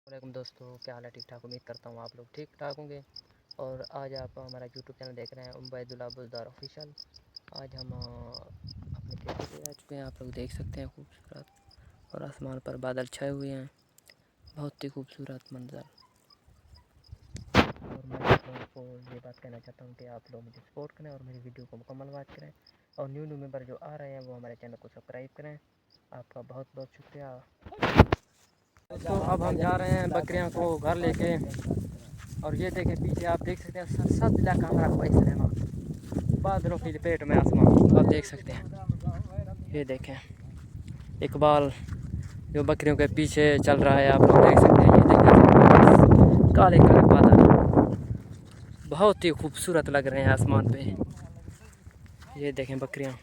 वालेकुम दोस्तों, क्या हाल है? ठीक ठाक। उम्मीद करता हूँ आप लोग ठीक ठाक होंगे। और आज आप हमारा यूट्यूब चैनल देख रहे हैं उबैदुल्लाह बुज़दार ऑफिशियल। आज हम अपने खेती पे आ चुके हैं। आप लोग देख सकते हैं खूबसूरत, और आसमान पर बादल छाए हुए हैं। बहुत ही खूबसूरत मंजर। और मैं आप लोगों को ये बात कहना चाहता हूँ कि आप लोग मुझे सपोर्ट करें और मेरी वीडियो को मुकम्मल वॉच करें। और न्यू मेंबर जो आ रहे हैं वो हमारे चैनल को सब्सक्राइब करें। आपका बहुत बहुत शुक्रिया। तो अब हम जा रहे हैं बकरियों को घर लेके। और ये देखें पीछे, आप देख सकते हैं सरसब्ज इलाका हमारा कोई सिनेमा, बादलों की लपेट में आसमान आप देख सकते हैं। ये देखें इकबाल जो बकरियों के पीछे चल रहा है, आप लोग देख सकते हैं। ये देखें काले काले बादल बहुत ही खूबसूरत लग रहे हैं आसमान पे। ये देखें बकरियां।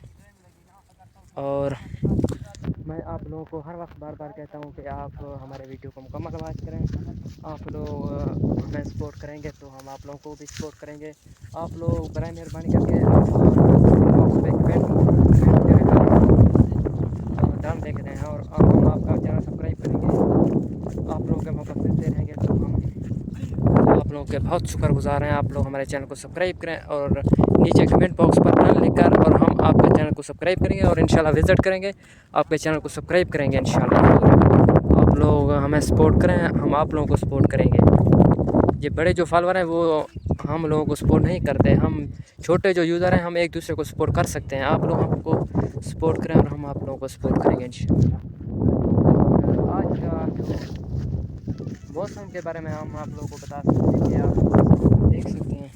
और मैं आप लोगों को हर वक्त बार बार कहता हूँ कि आप हमारे वीडियो को मुकम्मल वॉच करें। आप लोग हमें सपोर्ट करेंगे तो हम आप लोगों को भी सपोर्ट करेंगे। आप लोग बराए मेहरबानी करके डाल देख रहे हैं और हम आपका चैनल सब्सक्राइब करेंगे। आप लोगों के मोहब्बत मिलते रहेंगे तो हम आप लोगों के बहुत शुक्रगुजार हैं। आप लोग हमारे चैनल को सब्सक्राइब करें और नीचे कमेंट बॉक्स पर डन लिखकर, और हम आपके चैनल को सब्सक्राइब करेंगे और इंशाल्लाह विज़िट करेंगे, आपके चैनल को सब्सक्राइब करेंगे इंशाल्लाह। आप लोग हमें सपोर्ट करें, हम आप लोगों को सपोर्ट करेंगे। ये बड़े जो फॉलोअर हैं वो हम लोगों को सपोर्ट नहीं करते। हम छोटे जो यूज़र हैं हम एक दूसरे को सपोर्ट कर सकते हैं। आप लोग हमको सपोर्ट करें और हम आप लोगों को सपोर्ट करेंगे इंशाल्लाह। आज का जो मौसम के बारे में हम आप लोगों को बता सकते हैं कि आप देख सकते हैं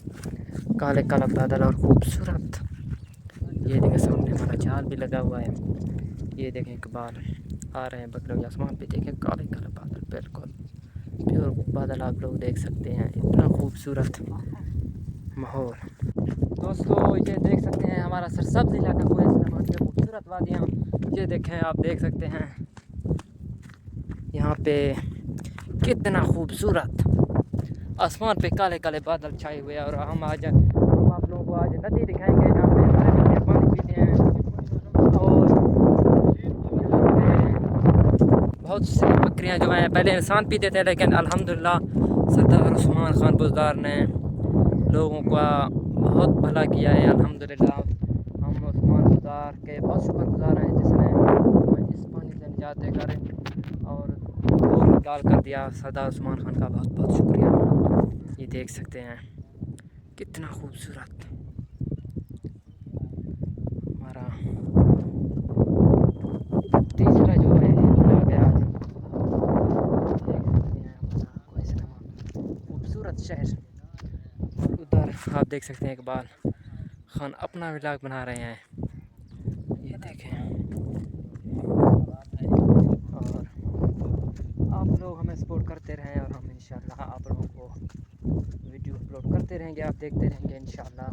काले काला बादल और खूबसूरत। ये देखें सामने हमारा जाल भी लगा हुआ है। ये देखें इकबाल आ रहे हैं बकरियों के आसमान पे। देखें काले काले बादल, बिल्कुल प्योर बादल आप लोग देख सकते हैं। इतना खूबसूरत माहौल। दोस्तों ये देख सकते हैं हमारा सरसब्ज इलाका कोई के खूबसूरत वादियाँ। ये देखें आप देख सकते हैं यहाँ पे कितना खूबसूरत आसमान पे काले काले बादल छाए हुए हैं। और हम आप लोगों को आज नदी दिखाएंगे जहाँ पे हमारे बच्चे पानी पीते हैं। और बहुत सी बकरियाँ जो हैं पहले इंसान पीते थे, लेकिन अल्हम्दुलिल्लाह सरदार उस्मान खान बुज़दार ने लोगों का बहुत भला किया है। अल्हम्दुलिल्लाह हम उस्मान बुज़दार के बहुत शुक्रगुजार हैं जिसने हमें इस पानी से निजात देकर और वो निकाल कर दिया। सरदार उस्मान खान का बहुत बहुत शुक्रिया। ये देख सकते हैं कितना खूबसूरत हमारा तीसरा जो है आ गया। देख सकते हैं हमारा कोई सिनेमा खूबसूरत शहर। उधर आप देख सकते हैं इकबाल खान अपना व्लॉग बना रहे हैं। ये देखें। और आप लोग हमें सपोर्ट करते रहें और हम इंशाल्लाह आप लोगों को वीडियो अपलोड करते रहेंगे, आप देखते रहेंगे इंशाल्लाह।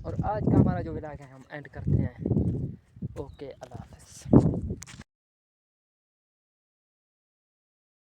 और आज का हमारा जो व्लॉग है हम एंड करते हैं। ओके, अल्लाह हाफ़िज़।